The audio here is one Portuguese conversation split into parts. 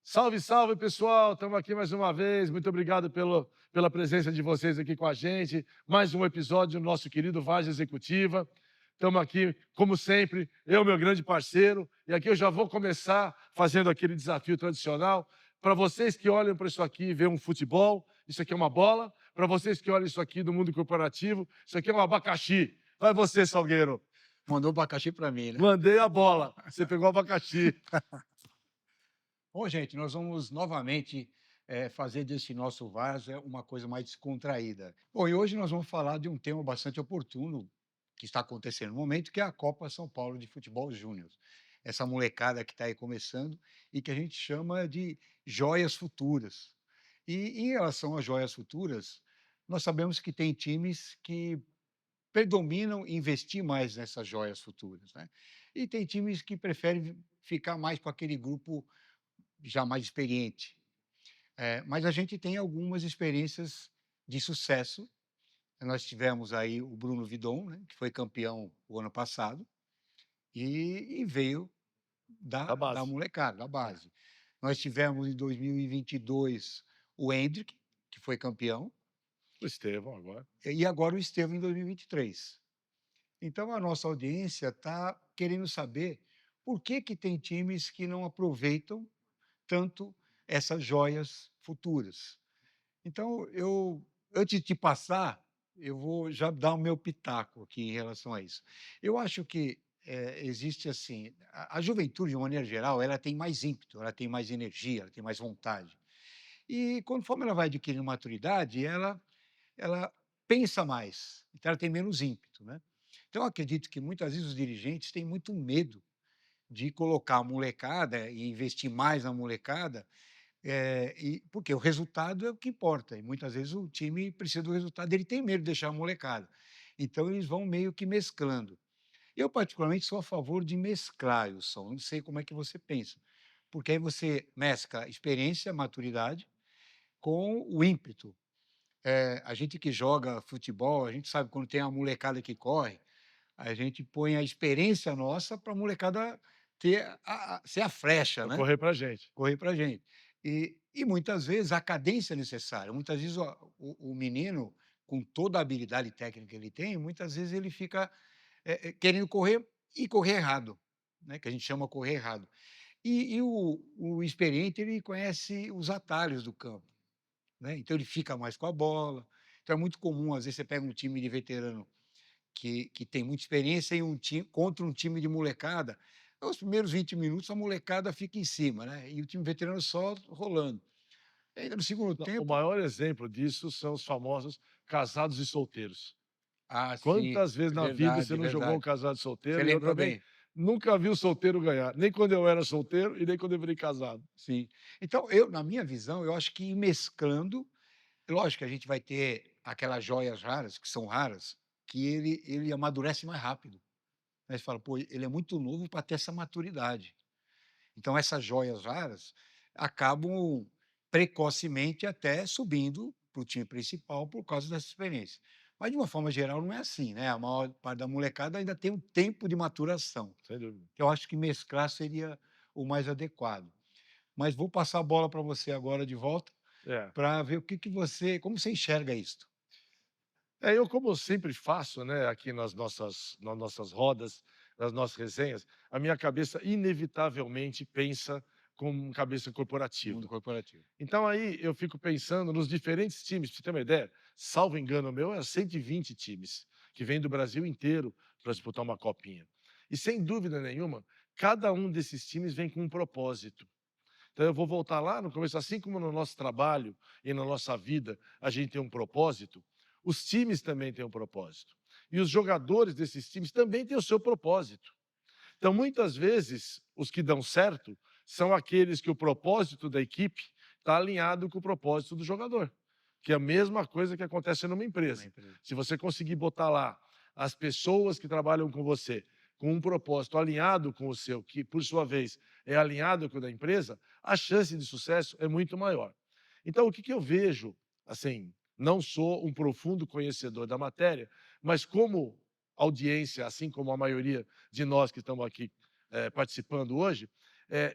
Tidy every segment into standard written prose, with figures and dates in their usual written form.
Salve, salve, pessoal! Estamos aqui mais uma vez. Muito obrigado pela presença de vocês aqui com a gente. Mais um episódio do nosso querido Vagem Executiva. Estamos aqui, como sempre, eu, meu grande parceiro. E aqui eu já vou começar fazendo aquele desafio tradicional. Para vocês que olham para isso aqui e veem um futebol, isso aqui é uma bola. Para vocês que olham isso aqui do mundo corporativo, isso aqui é um abacaxi. Vai você, Salgueiro. Mandou abacaxi para mim, né? Mandei a bola. Você pegou o abacaxi. Bom, gente, nós vamos novamente fazer desse nosso Várzea uma coisa mais descontraída. Bom, e hoje nós vamos falar de um tema bastante oportuno que está acontecendo no momento, que é a Copa São Paulo de Futebol Júnior. Essa molecada que está aí começando e que a gente chama de joias futuras. E em relação às joias futuras, nós sabemos que tem times que predominam em investir mais nessas joias futuras, né? E tem times que preferem ficar mais com aquele grupo já mais experiente. Mas a gente tem algumas experiências de sucesso. Nós tivemos aí o Bruno Vidon, né, que foi campeão o ano passado e veio Da da base. molecada, da É. base. Nós tivemos em 2022 o Endrick, que foi campeão, O Estevão agora. e agora o Estevão em 2023. Então a nossa audiência está querendo saber por que tem times que não aproveitam tanto essas joias futuras. Então, antes de passar, eu vou já dar o meu pitaco aqui em relação a isso. Eu acho que existe assim, a juventude, de uma maneira geral, ela tem mais ímpeto, ela tem mais energia, ela tem mais vontade. E conforme ela vai adquirindo maturidade, ela pensa mais, então ela tem menos ímpeto, né? Então, eu acredito que muitas vezes os dirigentes têm muito medo de colocar a molecada e investir mais na molecada, porque o resultado é o que importa, e muitas vezes o time precisa do resultado, ele tem medo de deixar a molecada. Então eles vão meio que mesclando. Eu particularmente sou a favor de mesclar, o som. Não sei como é que você pensa, porque aí você mescla experiência, maturidade com o ímpeto. A gente que joga futebol, a gente sabe quando tem uma molecada que corre, a gente põe a experiência nossa para a molecada ter ser a flecha, Pra né? correr pra gente. Correr para a gente. E muitas vezes a cadência é necessária. Muitas vezes o menino, com toda a habilidade técnica que ele tem, muitas vezes ele fica querendo correr e correr errado, né? Que a gente chama correr errado. E o experiente, ele conhece os atalhos do campo, né? Então ele fica mais com a bola. Então é muito comum, às vezes você pega um time de veterano que tem muita experiência em um time contra um time de molecada, os primeiros 20 minutos a molecada fica em cima, né, e o time veterano só rolando. E ainda no segundo Não, o tempo maior exemplo disso são os famosos casados e solteiros. sim, Quantas vezes é na vida você verdade, é não jogou um verdade. casado e Você solteiro? E eu lembrou também bem, nunca vi o solteiro ganhar, nem quando eu era solteiro e nem quando eu virei casado. sim. Então eu, na minha visão, eu acho que ir mesclando, lógico que a gente vai ter aquelas joias raras, que são raras, que ele amadurece mais rápido, né, você fala: "Pô, ele é muito novo para ter essa maturidade". Então essas joias raras acabam precocemente até subindo para o time principal por causa dessa experiência. Mas de uma forma geral não é assim, né, a maior parte da molecada ainda tem um tempo de maturação. Sem dúvida. Eu acho que mesclar seria o mais adequado. Mas vou passar a bola para você agora de volta, É. para ver o que que você como você enxerga isto? Eu como sempre faço, né, aqui nas nossas rodas, nas nossas resenhas, a minha cabeça inevitavelmente pensa com cabeça Mundo corporativa. corporativo. Então aí eu fico pensando nos diferentes times, pra você ter uma ideia, salvo engano meu, é 120 times, que vêm do Brasil inteiro para disputar uma copinha. E sem dúvida nenhuma, cada um desses times vem com um propósito. Então eu vou voltar lá no começo, assim como no nosso trabalho e na nossa vida a gente tem um propósito, os times também têm um propósito. E os jogadores desses times também têm o seu propósito. Então, muitas vezes, os que dão certo são aqueles que o propósito da equipe está alinhado com o propósito do jogador, que é a mesma coisa que acontece numa Uma empresa. empresa. Se você conseguir botar lá as pessoas que trabalham com você com um propósito alinhado com o seu, que por sua vez é alinhado com o da empresa, a chance de sucesso é muito maior. Então, o que eu vejo, assim, não sou um profundo conhecedor da matéria, mas como audiência, assim como a maioria de nós que estamos aqui participando hoje,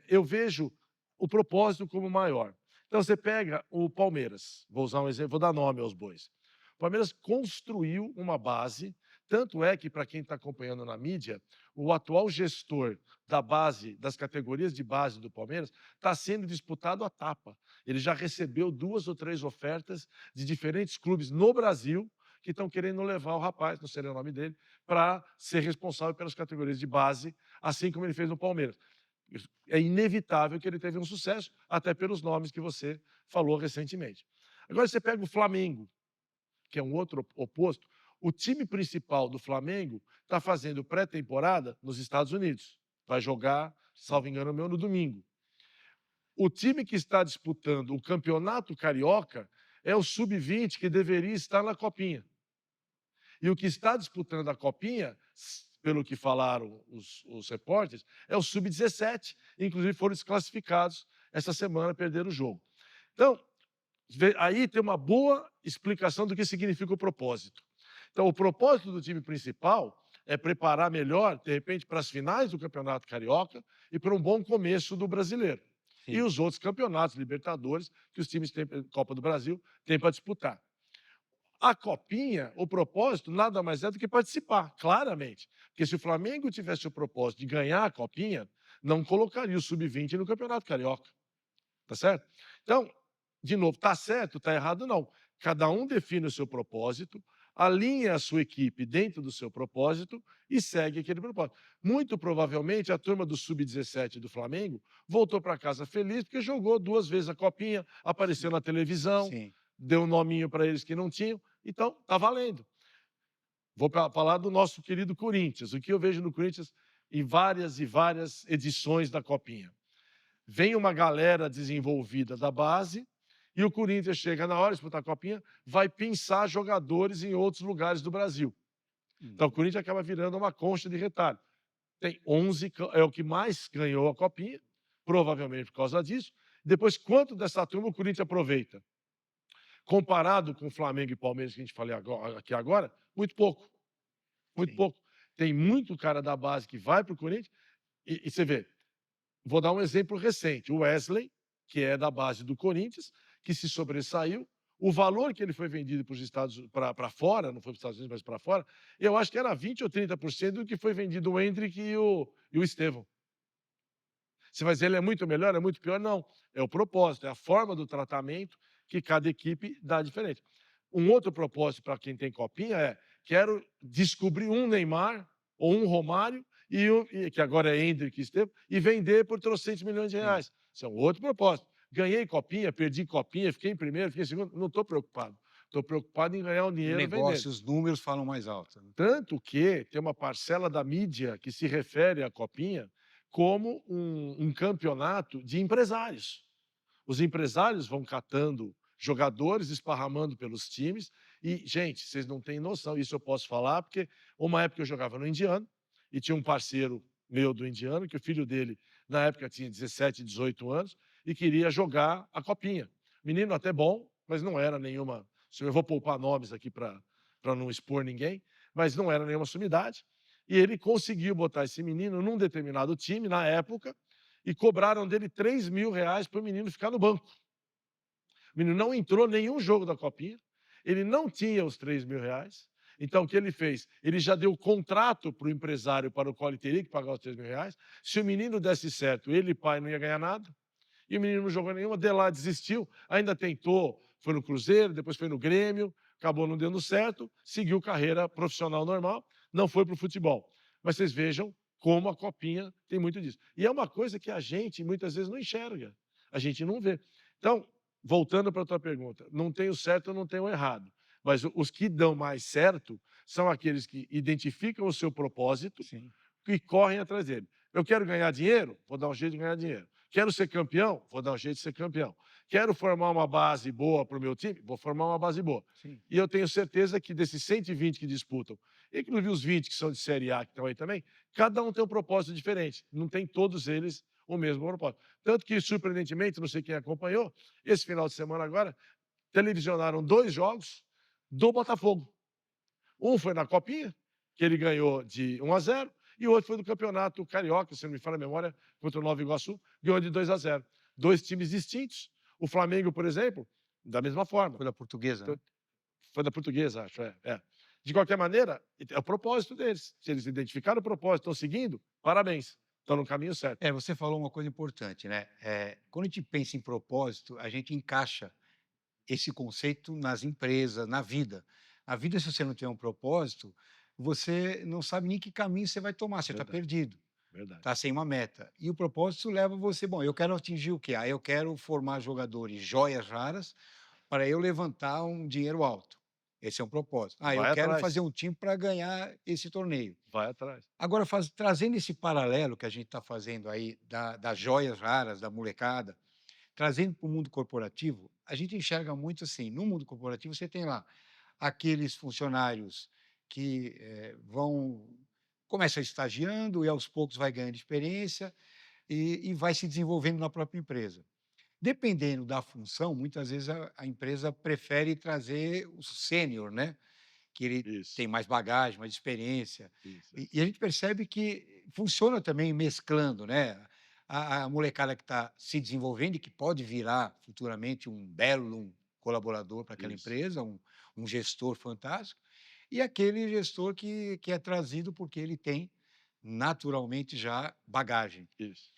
eu vejo o propósito como maior. Então você pega o Palmeiras, vou usar um exemplo, vou dar nome aos bois. O Palmeiras construiu uma base, tanto é que, para quem está acompanhando na mídia, o atual gestor da base, das categorias de base do Palmeiras, está sendo disputado a tapa. Ele já recebeu 2 ou 3 ofertas de diferentes clubes no Brasil que estão querendo levar o rapaz, não sei o nome dele, para ser responsável pelas categorias de base, assim como ele fez no Palmeiras. É inevitável que ele teve um sucesso, até pelos nomes que você falou recentemente. Agora você pega o Flamengo, que é um outro oposto. O time principal do Flamengo está fazendo pré-temporada nos Estados Unidos. Vai jogar, salvo engano meu, no domingo. O time que está disputando o Campeonato Carioca é o Sub-20, que deveria estar na Copinha. E o que está disputando a Copinha, pelo que falaram os repórteres, é o Sub-17. Inclusive foram desclassificados essa semana, perderam o jogo. Então, aí tem uma boa explicação do que significa o propósito. Então, o propósito do time principal é preparar melhor, de repente, para as finais do Campeonato Carioca e para um bom começo do Brasileiro. E Sim. os outros campeonatos, Libertadores, que os times têm, Copa do Brasil, têm para disputar. A Copinha, o propósito nada mais é do que participar, claramente. Porque se o Flamengo tivesse o propósito de ganhar a Copinha, não colocaria o Sub-20 no Campeonato Carioca. Tá certo? Então, de novo, tá certo, tá errado, não. Cada um define o seu propósito, alinha a sua equipe dentro do seu propósito e segue aquele propósito. Muito provavelmente, a turma do Sub-17 do Flamengo voltou para casa feliz porque jogou 2 vezes a Copinha, apareceu na televisão, Sim. deu um nominho para eles que não tinham, então tá valendo. Vou falar do nosso querido Corinthians. O que eu vejo no Corinthians em várias e várias edições da Copinha. Vem uma galera desenvolvida da base e o Corinthians chega na hora de disputar a Copinha, vai pensar jogadores em outros lugares do Brasil. Então o Corinthians acaba virando uma concha de retalho. Tem 11, é o que mais ganhou a Copinha, provavelmente por causa disso. Depois, quanto dessa turma o Corinthians aproveita? Comparado com o Flamengo e Palmeiras, que a gente falou aqui agora, muito pouco. Muito Sim. pouco. Tem muito cara da base que vai para o Corinthians e você vê, vou dar um exemplo recente. O Wesley, que é da base do Corinthians, que se sobressaiu. O valor que ele foi vendido para os Estados para fora, não foi para os Estados Unidos, mas para fora, eu acho que era 20 ou 30% do que foi vendido o Endrick e o Estevão. Você vai dizer, ele é muito melhor, é muito pior? Não. É o propósito, é a forma do tratamento que cada equipe dá diferente. Um outro propósito para quem tem copinha é: quero descobrir um Neymar ou um Romário, que agora é Endrick e Estevão, e vender por trocentos milhões de Sim. reais. Isso é um outro propósito. Ganhei copinha, perdi copinha, fiquei em primeiro, fiquei em segundo, não estou preocupado. Estou preocupado em ganhar o O dinheiro vendendo. negócio, os números falam mais alto, né? Tanto que tem uma parcela da mídia que se refere à copinha como um campeonato de empresários. Os empresários vão catando jogadores, esparramando pelos times e, gente, vocês não têm noção, isso eu posso falar, porque uma época eu jogava no Indiano e tinha um parceiro meu do Indiano, que o filho dele, na época, tinha 17, 18 anos e queria jogar a copinha. Menino até bom, mas não era nenhuma... Eu vou poupar nomes aqui para não expor ninguém, mas não era nenhuma sumidade. E ele conseguiu botar esse menino num determinado time, na época, e cobraram dele R$ 3.000 para o menino ficar no banco. O menino não entrou em nenhum jogo da Copinha, ele não tinha os R$ 3.000. Então, o que ele fez? Ele já deu contrato para o empresário para o qual ele teria que pagar os R$ 3.000. Se o menino desse certo, ele, pai, não ia ganhar nada. E o menino não jogou nenhuma, de lá desistiu, ainda tentou, foi no Cruzeiro, depois foi no Grêmio, acabou não dando certo, seguiu carreira profissional normal, não foi para o futebol. Mas vocês vejam como a Copinha tem muito disso. E é uma coisa que a gente muitas vezes não enxerga, a gente não vê. Então, voltando para a tua pergunta, não tem o certo, não tem o errado. Mas os que dão mais certo são aqueles que identificam o seu propósito Sim. e correm atrás dele. Eu quero ganhar dinheiro? Vou dar um jeito de ganhar dinheiro. Quero ser campeão? Vou dar um jeito de ser campeão. Quero formar uma base boa para o meu time? Vou formar uma base boa. Sim. E eu tenho certeza que desses 120 que disputam, inclusive os 20 que são de Série A que estão aí também, cada um tem um propósito diferente. Não tem todos eles o mesmo propósito. Tanto que, surpreendentemente, não sei quem acompanhou, esse final de semana agora, televisionaram 2 jogos do Botafogo. Um foi na Copinha, que ele ganhou de 1-0, e o outro foi do Campeonato Carioca, se não me falha a memória, contra o Nova Iguaçu, ganhou de 2-0. 2 times distintos. O Flamengo, por exemplo, da mesma forma. Foi da Portuguesa, Então né? foi da Portuguesa, acho, é. De qualquer maneira, é o propósito deles. Se eles identificaram o propósito, estão seguindo, parabéns, estão no caminho certo. É, você falou uma coisa importante, né? Quando a gente pensa em propósito, a gente encaixa esse conceito nas empresas, na vida. A vida, se você não tem um propósito, você não sabe nem que caminho você vai tomar, você está Verdade, perdido, verdade. está sem uma meta. E o propósito leva você, bom, eu quero atingir o quê? Ah, eu quero formar jogadores joias raras para eu levantar um dinheiro alto. Esse é um propósito. Ah, eu Vai quero fazer atrás, um time para ganhar esse torneio. vai atrás. Agora, trazendo esse paralelo que a gente está fazendo aí das joias raras, da molecada, trazendo para o mundo corporativo, a gente enxerga muito assim, no mundo corporativo você tem lá aqueles funcionários que começam estagiando e aos poucos vai ganhando experiência e vai se desenvolvendo na própria empresa. Dependendo da função, muitas vezes a empresa prefere trazer o sênior, né? Que ele Isso, tem mais bagagem, mais experiência. isso, E, isso. e a gente percebe que funciona também mesclando, né? A molecada que está se desenvolvendo e que pode virar futuramente um belo colaborador para aquela Isso, empresa, um gestor fantástico, e aquele gestor que é trazido porque ele tem naturalmente já bagagem. isso.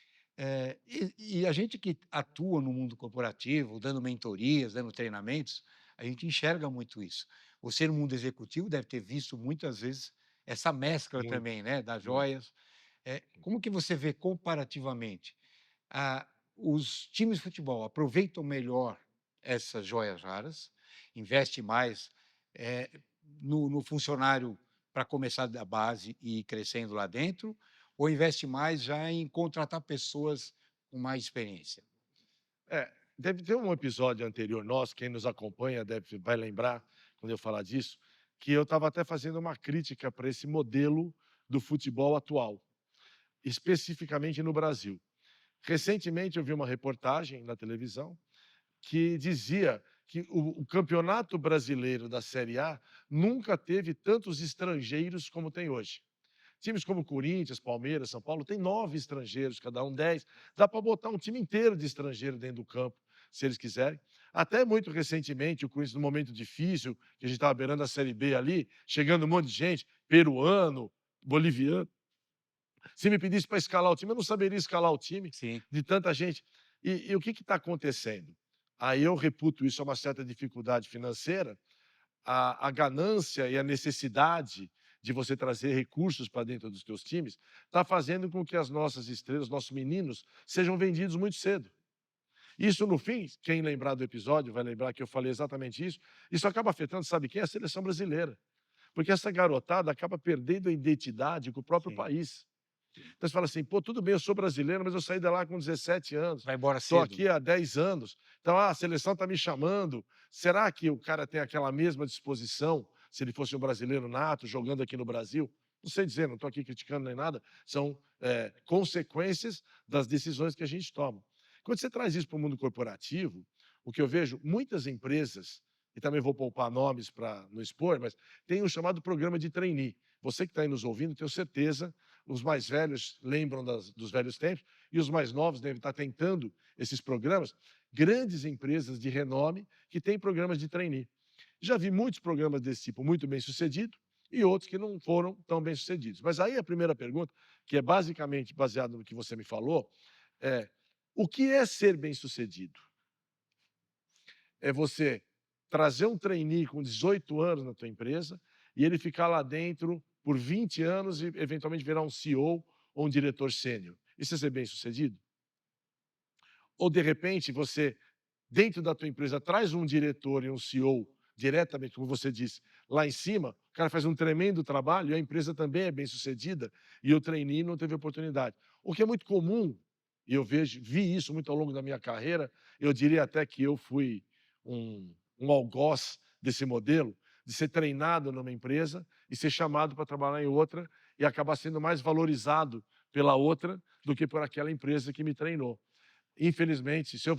E a gente que atua no mundo corporativo, dando mentorias, dando treinamentos, a gente enxerga muito isso. Você no mundo executivo deve ter visto muitas vezes essa mescla Muito, também, né, das muito. joias. Como que você vê comparativamente? Os times de futebol aproveitam melhor essas joias raras, investe mais eh, no funcionário para começar da base e ir crescendo lá dentro, ou investe mais já em contratar pessoas com mais experiência? É, deve ter um episódio anterior nosso, quem nos acompanha vai lembrar, quando eu falar disso, que eu estava até fazendo uma crítica para esse modelo do futebol atual, especificamente no Brasil. Recentemente eu vi uma reportagem na televisão que dizia que o campeonato brasileiro da Série A nunca teve tantos estrangeiros como tem hoje. Times como Corinthians, Palmeiras, São Paulo, tem 9 estrangeiros, cada um 10. Dá para botar um time inteiro de estrangeiro dentro do campo, se eles quiserem. Até muito recentemente, o Corinthians, num momento difícil, que a gente estava beirando a Série B ali, chegando um monte de gente, peruano, boliviano. Se me pedisse para escalar o time, eu não saberia escalar o time Sim, de tanta gente. E o que está acontecendo? Aí eu reputo isso a uma certa dificuldade financeira, a ganância e a necessidade de você trazer recursos para dentro dos teus times, está fazendo com que as nossas estrelas, nossos meninos, sejam vendidos muito cedo. Isso, no fim, quem lembrar do episódio vai lembrar que eu falei exatamente isso. Isso acaba afetando, sabe quem? A seleção brasileira. Porque essa garotada acaba perdendo a identidade com o próprio sim. país. Então você fala assim: pô, tudo bem, eu sou brasileiro, mas eu saí de lá com 17 anos, Vai embora estou cedo, aqui né? há 10 anos, então a seleção está me chamando. Será que o cara tem aquela mesma disposição se ele fosse um brasileiro nato, jogando aqui no Brasil? Não sei dizer, não estou aqui criticando nem nada, são consequências das decisões que a gente toma. Quando você traz isso para o mundo corporativo, o que eu vejo, muitas empresas, e também vou poupar nomes para não expor, mas tem o chamado programa de trainee. Você que está aí nos ouvindo, tenho certeza os mais velhos lembram dos velhos tempos e os mais novos devem estar tentando esses programas. Grandes empresas de renome que têm programas de trainee. Já vi muitos programas desse tipo muito bem sucedidos e outros que não foram tão bem sucedidos. Mas aí a primeira pergunta, que é basicamente baseada no que você me falou, é: o que é ser bem sucedido? É você trazer um trainee com 18 anos na tua empresa e ele ficar lá dentro por 20 anos e eventualmente virar um CEO ou um diretor sênior. Isso é ser bem-sucedido? Ou de repente você, dentro da tua empresa, traz um diretor e um CEO diretamente, como você disse, lá em cima, o cara faz um tremendo trabalho e a empresa também é bem-sucedida e o trainee não teve oportunidade. O que é muito comum, e eu vi isso muito ao longo da minha carreira, eu diria até que eu fui um algoz desse modelo, de ser treinado numa empresa e ser chamado para trabalhar em outra e acabar sendo mais valorizado pela outra do que por aquela empresa que me treinou. Infelizmente, se eu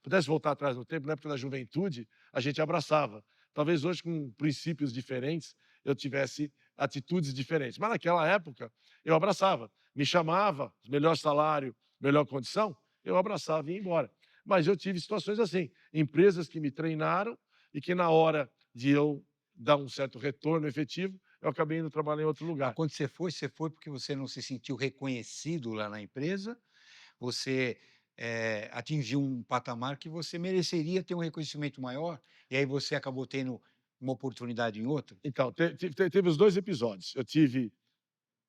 pudesse voltar atrás no tempo, na época da juventude, a gente abraçava. Talvez hoje, com princípios diferentes, eu tivesse atitudes diferentes. Mas naquela época, eu abraçava. Me chamava, melhor salário, melhor condição, eu abraçava e ia embora. Mas eu tive situações assim, empresas que me treinaram e que na hora de eu dar um certo retorno efetivo, eu acabei indo trabalhar em outro Ah, lugar. quando você foi porque você não se sentiu reconhecido lá na empresa, você, atingiu um patamar que você mereceria ter um reconhecimento maior, e aí você acabou tendo uma oportunidade em outra? Então, teve os 2 episódios. Eu tive,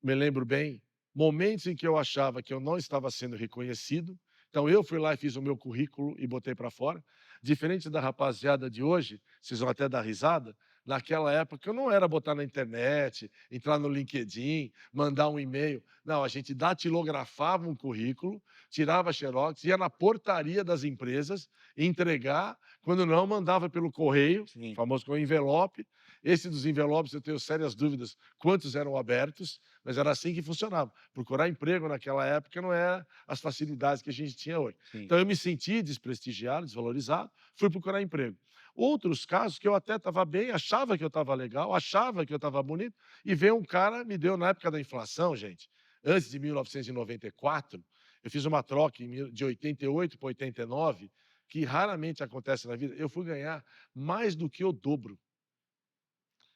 me lembro bem, momentos em que eu achava que eu não estava sendo reconhecido, então eu fui lá e fiz o meu currículo e botei para fora. Diferente da rapaziada de hoje, vocês vão até dar risada, naquela época eu não era botar na internet, entrar no LinkedIn, mandar um e-mail. Não, a gente datilografava um currículo, tirava xerox, ia na portaria das empresas entregar, quando não, mandava pelo correio, Sim. famoso com envelope. Esse dos envelopes eu tenho sérias dúvidas quantos eram abertos, mas era assim que funcionava. Procurar emprego naquela época não era as facilidades que a gente tinha hoje. Sim. Então eu me senti desprestigiado, desvalorizado, fui procurar emprego. Outros casos que eu até estava bem, achava que eu estava legal, achava que eu estava bonito, e veio um cara, me deu na época da inflação, gente, antes de 1994, eu fiz uma troca de 88 para 89, que raramente acontece na vida, eu fui ganhar mais do que o dobro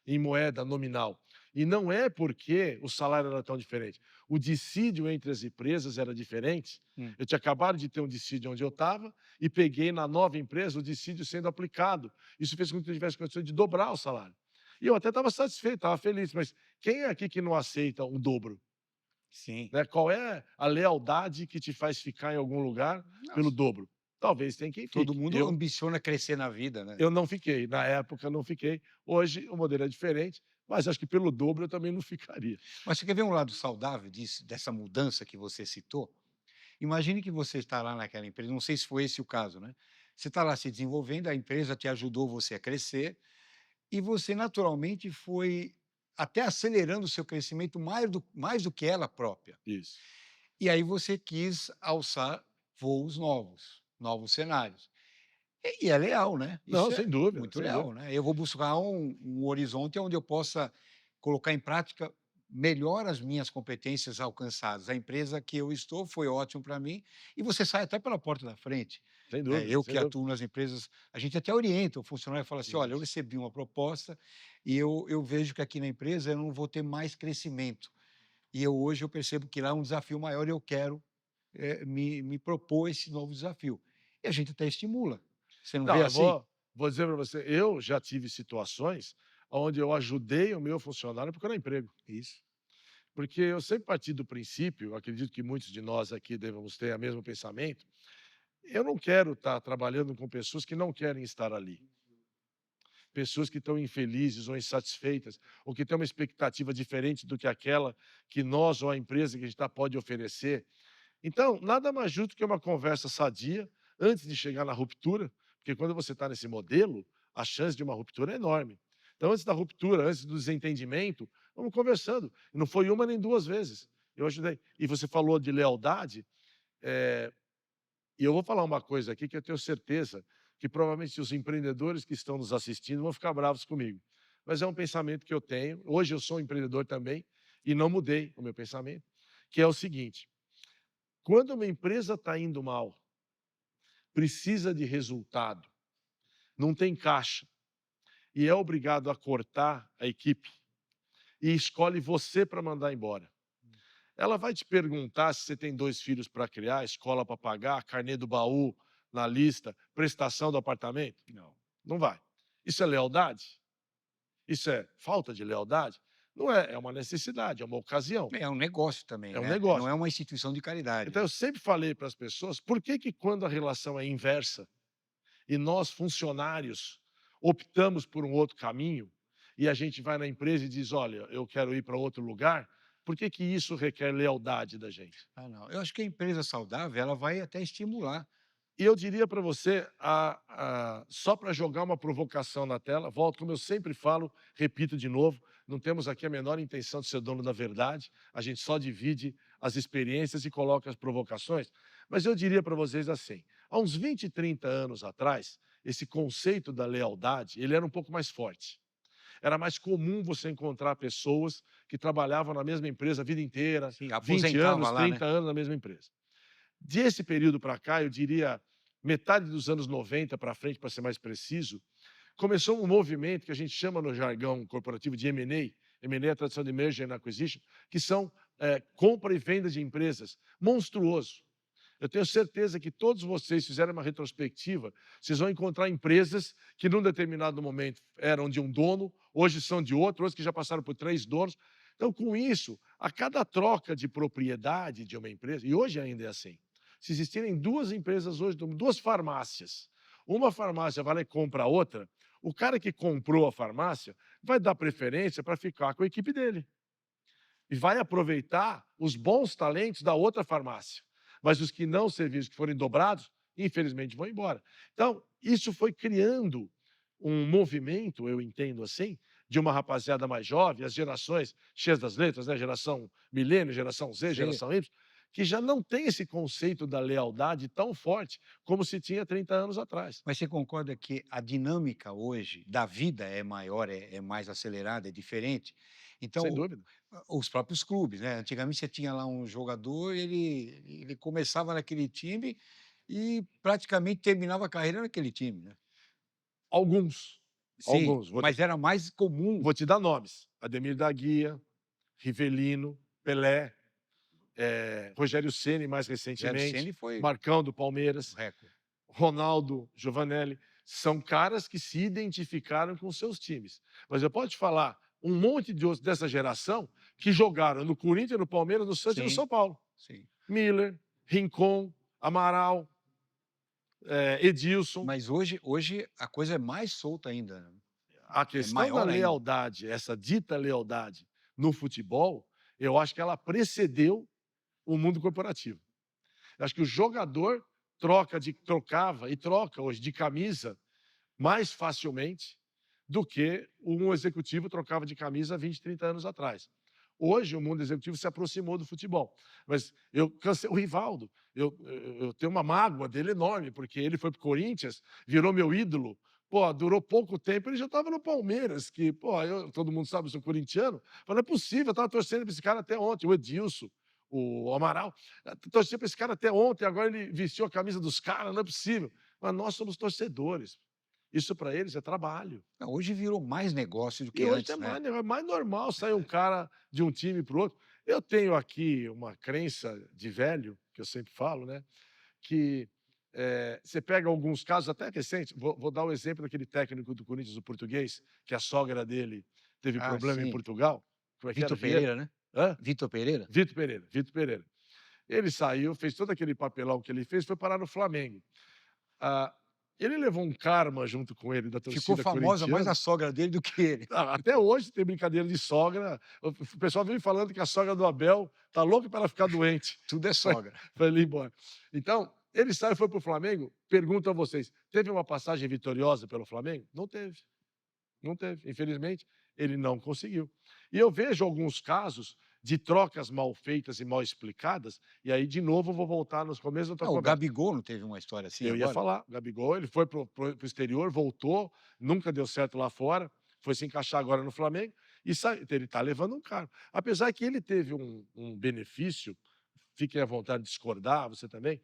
em moeda nominal. E não é porque o salário era tão diferente. O dissídio entre as empresas era diferente. Hum. Eu tinha acabado de ter um dissídio onde eu estava e peguei na nova empresa o dissídio sendo aplicado. Isso fez com que eu tivesse condições de dobrar o salário. E eu até estava satisfeito, estava feliz, mas quem é aqui que não aceita um dobro? Sim. Né? Qual é a lealdade que te faz ficar em algum lugar pelo Nossa, dobro? Talvez tenha quem todo fique. mundo Eu ambiciona crescer na vida, né. eu não fiquei, na época não fiquei. Hoje o modelo é diferente, mas acho que pelo dobro eu também não ficaria. Mas você quer ver um lado saudável disso, dessa mudança que você citou? Imagine que você está lá naquela empresa, não sei se foi esse o caso, né. Você está lá se desenvolvendo, a empresa te ajudou você a crescer, e você naturalmente foi até acelerando o seu crescimento mais do que ela própria. Isso. E aí você quis alçar voos novos, novos cenários. E é leal, né, Não, isso é sem dúvida, muito sem leal, dúvida. né. Eu vou buscar um horizonte onde eu possa colocar em prática melhor as minhas competências alcançadas. A empresa que eu estou foi ótimo para mim, e você sai até pela porta da frente, Sem né. dúvida, Eu sem que dúvida. atuo nas empresas, a gente até orienta o funcionário e fala assim: "Olha, eu Isso. recebi uma proposta e eu vejo que aqui na empresa eu não vou ter mais crescimento, e hoje eu percebo que lá é um desafio maior e eu quero, me propor esse novo desafio". E a gente até estimula. Você não vê Não, eu assim? vou dizer para você, eu já tive situações onde eu ajudei o meu funcionário a procurar emprego. Isso. Porque eu sempre parti do princípio, acredito que muitos de nós aqui devemos ter o mesmo pensamento, eu não quero estar trabalhando com pessoas que não querem estar ali. Pessoas que estão infelizes ou insatisfeitas, ou que têm uma expectativa diferente do que aquela que nós ou a empresa que a gente está pode oferecer. Então, nada mais justo que uma conversa sadia antes de chegar na ruptura, porque quando você está nesse modelo, a chance de uma ruptura é enorme. Então, antes da ruptura, antes do desentendimento, vamos conversando. E não foi uma nem duas vezes. Eu ajudei. E você falou de lealdade, eh, e eu vou falar uma coisa aqui que eu tenho certeza que provavelmente os empreendedores que estão nos assistindo vão ficar bravos comigo. Mas é um pensamento que eu tenho. Hoje eu sou um empreendedor também e não mudei o meu pensamento, que é o seguinte: quando uma empresa está indo mal, precisa de resultado, não tem caixa e é obrigado a cortar a equipe e escolhe você para mandar embora. Ela vai te perguntar se você tem 2 filhos para criar, escola para pagar, carnê do baú na lista, prestação do apartamento? Não. Não vai. Isso é lealdade? Isso é falta de lealdade? Não é, é uma necessidade, é uma ocasião, É um negócio também, é um né, não negócio. é uma instituição de caridade, Então né. eu sempre falei para as pessoas, por que que quando a relação é inversa e nós, funcionários, optamos por um outro caminho, e a gente vai na empresa e diz: "Olha, eu quero ir para outro lugar", por que que isso requer lealdade da gente? Ah, não, eu acho que a empresa saudável, ela vai até estimular. E eu diria para você, só para jogar uma provocação na tela, volto, como eu sempre falo, repito de novo, não temos aqui a menor intenção de ser dono da verdade, a gente só divide as experiências e coloca as provocações, mas eu diria para vocês assim, há uns 20, 30 anos atrás, esse conceito da lealdade, ele era um pouco mais forte. Era mais comum você encontrar pessoas que trabalhavam na mesma empresa a vida inteira, Sim, 20 aposentava anos, lá, né. 30 anos na mesma empresa. Desse período para cá, eu diria metade dos anos 90 para frente, para ser mais preciso, começou um movimento que a gente chama no jargão corporativo de M&A. M&A é a tradução de Merger and Acquisition, que são compra e venda de empresas. Monstruoso. Eu tenho certeza que todos vocês fizeram uma retrospectiva, vocês vão encontrar empresas que num determinado momento eram de um dono, hoje são de outro, outros que já passaram por 3 donos. Então, com isso, a cada troca de propriedade de uma empresa, e hoje ainda é assim, se existirem 2 empresas hoje, 2 farmácias, uma farmácia vai lá e compra a outra, o cara que comprou a farmácia vai dar preferência para ficar com a equipe dele e vai aproveitar os bons talentos da outra farmácia. Mas os que não serviram, que forem dobrados, infelizmente vão embora. Então, isso foi criando um movimento, eu entendo assim, de uma rapaziada mais jovem, as gerações cheias das letras, né? Geração milênio, geração Z, Você geração Y, que já não tem esse conceito da lealdade tão forte como se tinha 30 anos atrás. mas você concorda que a dinâmica hoje da vida é maior, é mais acelerada, é diferente? Sem Então, dúvida. os próprios clubes, né, antigamente você tinha lá um jogador, ele começava naquele time e praticamente terminava a carreira naquele time, né. Alguns, Sim, alguns. mas era mais comum. Vou te dar nomes: Ademir da Guia, Rivelino, Pelé, Rogério Ceni mais Rogério recentemente, Ceni foi Marcão do o Palmeiras, recorde. Ronaldo, Giovanelli, são caras que se identificaram com seus times. Mas eu posso te falar um monte de outros dessa geração que jogaram no Corinthians, no Palmeiras, no Santos e no Sim, São Paulo. sim. Miller, Rincon, Amaral, Edilson. Mas hoje a coisa é mais solta ainda, né, A é questão da maior ainda. lealdade, essa dita lealdade no futebol, eu acho que ela precedeu o mundo corporativo. Eu acho que o jogador trocava e troca hoje de camisa mais facilmente do que um executivo trocava de camisa há 20, 30 anos atrás. Hoje o mundo executivo se aproximou do futebol, mas eu cansei o Rivaldo, eu tenho uma mágoa dele enorme, porque ele foi para o Corinthians, virou meu ídolo, pô, durou pouco tempo, ele já estava no Palmeiras, que, pô, todo mundo sabe, eu sou corintiano, falei: "Não é possível, eu estava torcendo para esse cara até ontem", o Edilson, o Amaral, torcia para esse cara até ontem, agora ele vestiu a camisa dos caras, não é possível. Mas nós somos torcedores, isso para eles é trabalho. Não, hoje virou mais negócio do E que hoje antes, né. é mais normal sair um cara de um time para o outro. Eu tenho aqui uma crença de velho, que eu sempre falo, né, que, você pega alguns casos até recentes, vou dar o exemplo daquele técnico do Corinthians, o português, que a sogra dele teve Ah, problema em sim. Portugal. Como é que era? Vitor Pereira, né. Hã? Vitor Pereira? Vitor Pereira, Vitor Pereira. Ele saiu, fez todo aquele papelão que ele fez, foi parar no Flamengo. Ah, ele levou um karma junto com ele da Ficou torcida famosa mais corintiana. a sogra dele do que ele. Até hoje tem brincadeira de sogra. O pessoal vive falando que a sogra do Abel tá louca para ela ficar doente Tudo é para sogra. ele ir embora. Então, ele saiu e foi para o Flamengo. Pergunto a vocês: teve uma passagem vitoriosa pelo Flamengo? Não teve. Não teve. Infelizmente, ele não conseguiu. E eu vejo alguns casos de trocas mal feitas e mal explicadas, e aí, de novo, eu vou voltar nos começos da tua Ah, o conversa. Gabigol não teve uma história assim Eu ia agora? falar, o Gabigol, ele foi para o exterior, voltou, nunca deu certo lá fora, foi se encaixar agora no Flamengo e sai, ele está levando um cargo. Apesar que ele teve um benefício, fiquem à vontade de discordar, você também,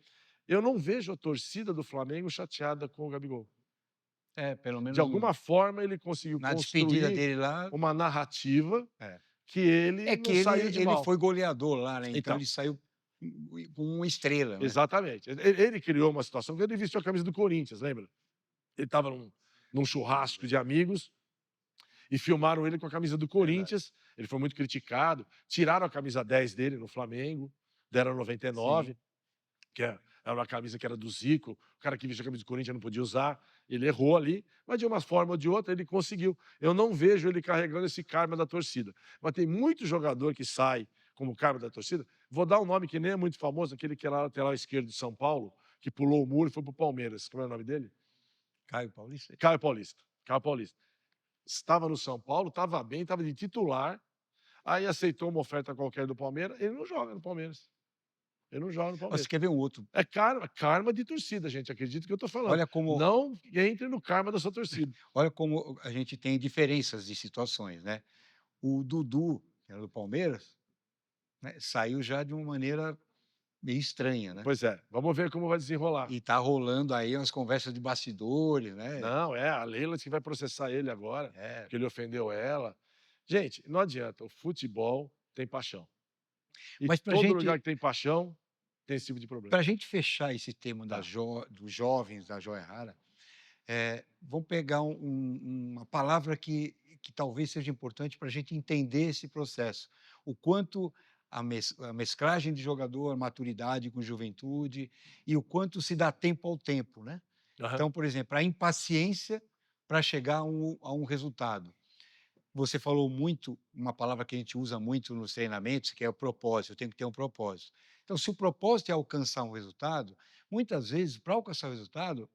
eu não vejo a torcida do Flamengo chateada com o Gabigol. É, pelo De menos alguma forma ele conseguiu na despedida construir dele lá, uma narrativa é. que ele É que não saiu de ele mal. foi goleador lá, né, então Então, ele saiu com uma estrela, né. exatamente. Ele criou uma situação que ele vestiu a camisa do Corinthians, lembra? Ele estava num churrasco de amigos e filmaram ele com a camisa do Verdade. Corinthians. Ele foi muito criticado. Tiraram a camisa 10 dele no Flamengo, deram Sim. 99, que era uma camisa que era do Zico. O cara que vestiu a camisa do Corinthians não podia usar. Ele errou ali, mas de uma forma ou de outra ele conseguiu. Eu não vejo ele carregando esse karma da torcida. Mas tem muito jogador que sai como karma da torcida. Vou dar um nome que nem é muito famoso, aquele que era lateral esquerdo de São Paulo, que pulou o muro e foi para o Palmeiras. Como é o nome dele? Caio Paulista? Caio Paulista. Caio Paulista. Estava no São Paulo, estava bem, estava de titular, aí aceitou uma oferta qualquer do Palmeiras, ele não joga no Palmeiras. Ele não joga no Ó, você Palmeiras. quer ver um outro, É karma de torcida, gente, acredita que eu estou falando. olha como Não entre no karma da sua torcida. olha como a gente tem diferenças de situações, né. O Dudu, que era do Palmeiras, né, saiu já de uma maneira meio estranha, né. Pois é, vamos ver como vai desenrolar. E tá rolando aí umas conversas de bastidores, né. Não, a Leila que vai processar ele agora, É. porque ele ofendeu ela. Gente, não adianta, o futebol tem paixão. E Mas todo lugar que tem paixão, tem esse tipo de problema. pra gente fechar esse tema da Tá, jo dos jovens, da joia rara, vamos pegar uma palavra que talvez seja importante para a gente entender esse processo. O quanto a mesclagem de jogador, maturidade com juventude, e o quanto se dá tempo ao tempo, né. aham, Então, por exemplo, a impaciência para chegar a um resultado. Você falou muito uma palavra que a gente usa muito nos treinamentos, que é o propósito, eu tenho que ter um propósito. Então, se o propósito é alcançar um resultado, muitas vezes, para alcançar o resultado,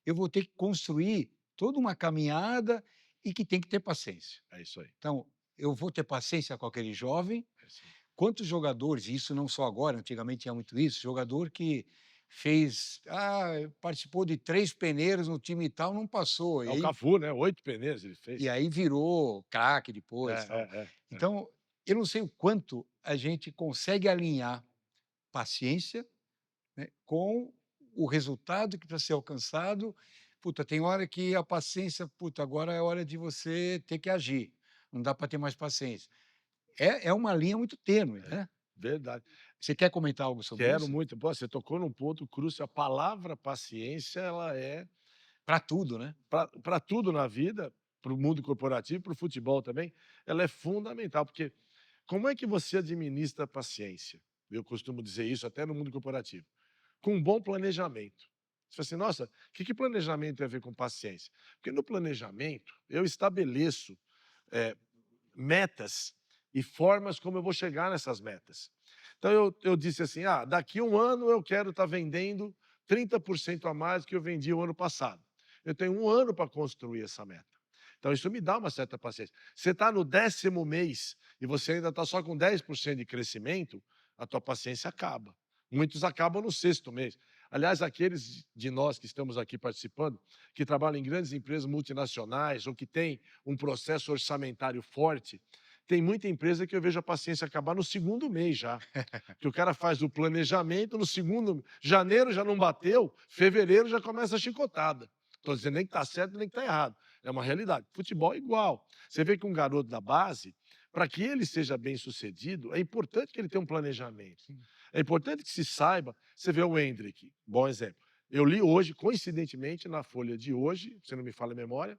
eu vou ter que construir toda uma caminhada e que tem que ter paciência. é isso aí, Então, eu vou ter paciência com aquele jovem. é isso aí. Quantos jogadores, e isso não só agora, antigamente tinha muito isso, jogador que participou de 3 peneiras no time e tal, não passou, É o Cafu, né, 8 peneiras ele e fez. aí virou craque É, depois, tal. é. Então, eu não sei o quanto a gente consegue alinhar paciência, né, com o resultado que precisa ser alcançado. Puta, tem hora que a paciência, puta, agora é hora de você ter que agir, não dá para ter mais paciência. É uma linha muito tênue, É, né. verdade. Você quer comentar algo sobre Quero isso? muito. Pô, você tocou num ponto crucial. A palavra paciência, ela é Para tudo, né. para tudo na vida, para o mundo corporativo, para o futebol também, ela é fundamental, porque como é que você administra a paciência? Eu costumo dizer isso até no mundo corporativo. Com um bom planejamento. Você fala assim: "Nossa, que planejamento tem a ver com paciência?" Porque no planejamento, eu estabeleço, eh, metas e formas como eu vou chegar nessas metas. Então eu disse assim: "Ah, daqui 1 ano eu quero estar vendendo 30% a mais do que eu vendi o ano passado". Eu tenho 1 ano para construir essa meta. Então isso me dá uma certa paciência. Você está no 10º mês e você ainda está só com 10% de crescimento, a tua paciência acaba. Muitos acabam no 6º mês. Aliás, aqueles de nós que estamos aqui participando, que trabalham em grandes empresas multinacionais ou que têm um processo orçamentário forte, tem muita empresa que eu vejo a paciência acabar no 2º mês já. Que o cara faz o planejamento, no segundo janeiro já não bateu, fevereiro já começa a chicotada. Estou dizendo nem que está certo, nem que está errado. É uma realidade. Futebol é igual. Você vê que um garoto da base, para que ele seja bem-sucedido, é importante que ele tenha um planejamento. Sim. É importante que se saiba. Você vê o Endrick, bom exemplo. Eu li hoje, coincidentemente, na Folha de hoje, se não me falha a memória,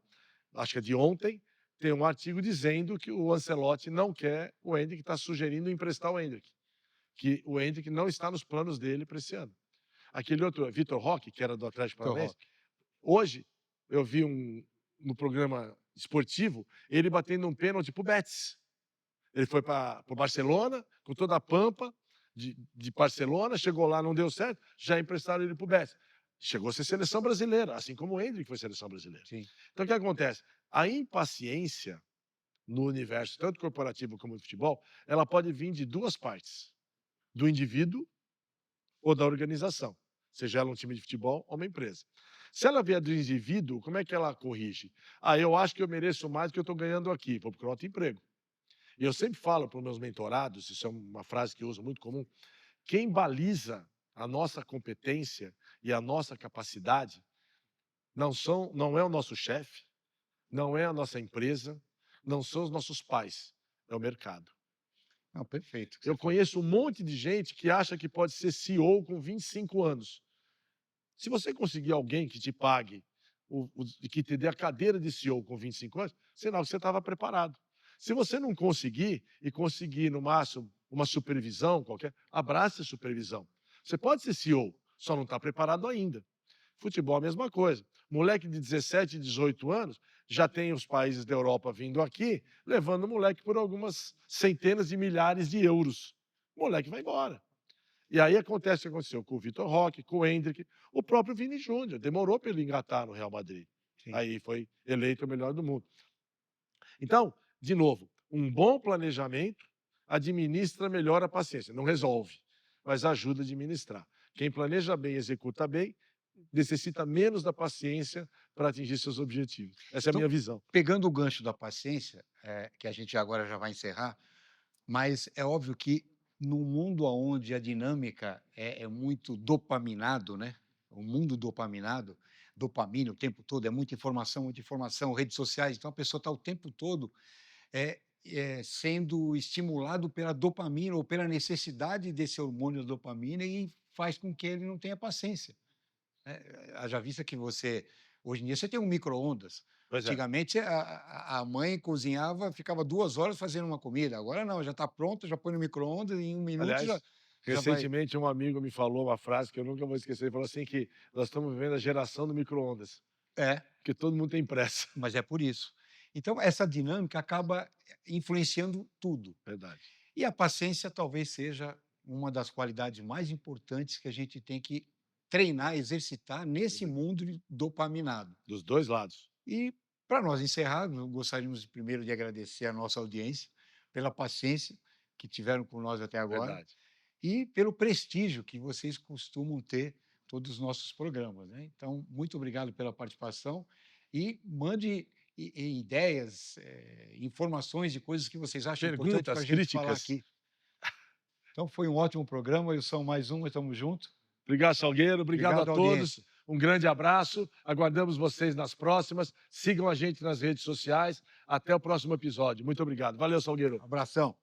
acho que é de ontem, tem um artigo dizendo que o Ancelotti não quer o Endrick, está sugerindo emprestar o Endrick, que o Endrick não está nos planos dele para esse ano. Aquele outro, Vitor Roque, que era do Atlético Vitor Paranaense, Roque. hoje eu vi no programa esportivo ele batendo um pênalti para o Betis. Ele foi para o Barcelona, com toda a pampa de Barcelona, chegou lá, não deu certo, já emprestaram ele para o Betis. Chegou a ser seleção brasileira, assim como o Endrick foi seleção brasileira. Sim. Então o que acontece? A impaciência no universo, tanto corporativo como do futebol, ela pode vir de duas partes: do indivíduo ou da organização, seja ela um time de futebol ou uma empresa. Se ela vier do indivíduo, como é que ela corrige? Ah, eu acho que eu mereço mais do que eu estou ganhando aqui, vou procurar outro emprego. E eu sempre falo para os meus mentorados, isso é uma frase que eu uso muito comum: quem baliza a nossa competência e a nossa capacidade não é o nosso chefe, não é a nossa empresa, não são os nossos pais, é o mercado. Não, perfeito o que você Eu falou. conheço um monte de gente que acha que pode ser CEO com 25 anos. Se você conseguir alguém que te pague, que te dê a cadeira de CEO com 25 anos, sinal que você estava preparado. Se você não conseguir, e conseguir no máximo uma supervisão qualquer, abrace a supervisão. Você pode ser CEO, só não está preparado ainda. Futebol a mesma coisa. Moleque de 17, 18 anos, já tem os países da Europa vindo aqui, levando o moleque por algumas centenas de milhares de euros. O moleque vai embora. E aí acontece o que aconteceu com o Vitor Roque, com o Endrick, o próprio Vini Júnior, demorou para ele engatar no Real Madrid. Sim. Aí foi eleito o melhor do mundo. Então, de novo, um bom planejamento administra melhor a paciência. Não resolve, mas ajuda a administrar. Quem planeja bem, executa bem, necessita menos da paciência para atingir seus objetivos. Essa é a Então, minha visão. pegando o gancho da paciência, que a gente agora já vai encerrar, mas é óbvio que num mundo onde a dinâmica é muito dopaminado, né, o mundo dopaminado, dopamina o tempo todo, é muita informação, redes sociais, então a pessoa está o tempo todo, sendo estimulado pela dopamina ou pela necessidade desse hormônio da dopamina e faz com que ele não tenha paciência, né. Haja vista que você hoje em dia você tem um micro-ondas, Pois é. antigamente a mãe cozinhava, ficava 2 horas fazendo uma comida, agora não, já está pronto, já põe no micro-ondas e em 1 minuto já Aliás, já vai. recentemente um amigo me falou uma frase que eu nunca vou esquecer, ele falou assim que nós estamos vivendo a geração do micro-ondas, É, porque todo mundo tem pressa. mas é por isso. Então essa dinâmica acaba influenciando tudo. Verdade. E a paciência talvez seja uma das qualidades mais importantes que a gente tem que treinar, exercitar nesse Verdade. mundo dopaminado. Dos 2 lados. E para nós encerrarmos, gostaríamos primeiro de agradecer a nossa audiência pela paciência que tiveram com nós até agora Verdade. e pelo prestígio que vocês costumam ter todos os nossos programas, né. Então, muito obrigado pela participação e mande ideias, informações de coisas que vocês acham importante para Perguntas, a gente falar críticas. aqui. Então foi um ótimo programa, eu sou mais um, estamos juntos. Obrigado, Salgueiro. Obrigado a Obrigado à todos. audiência. Um grande abraço. Aguardamos vocês nas próximas. Sigam a gente nas redes sociais. Até o próximo episódio. Muito obrigado. Valeu, Salgueiro. Abração.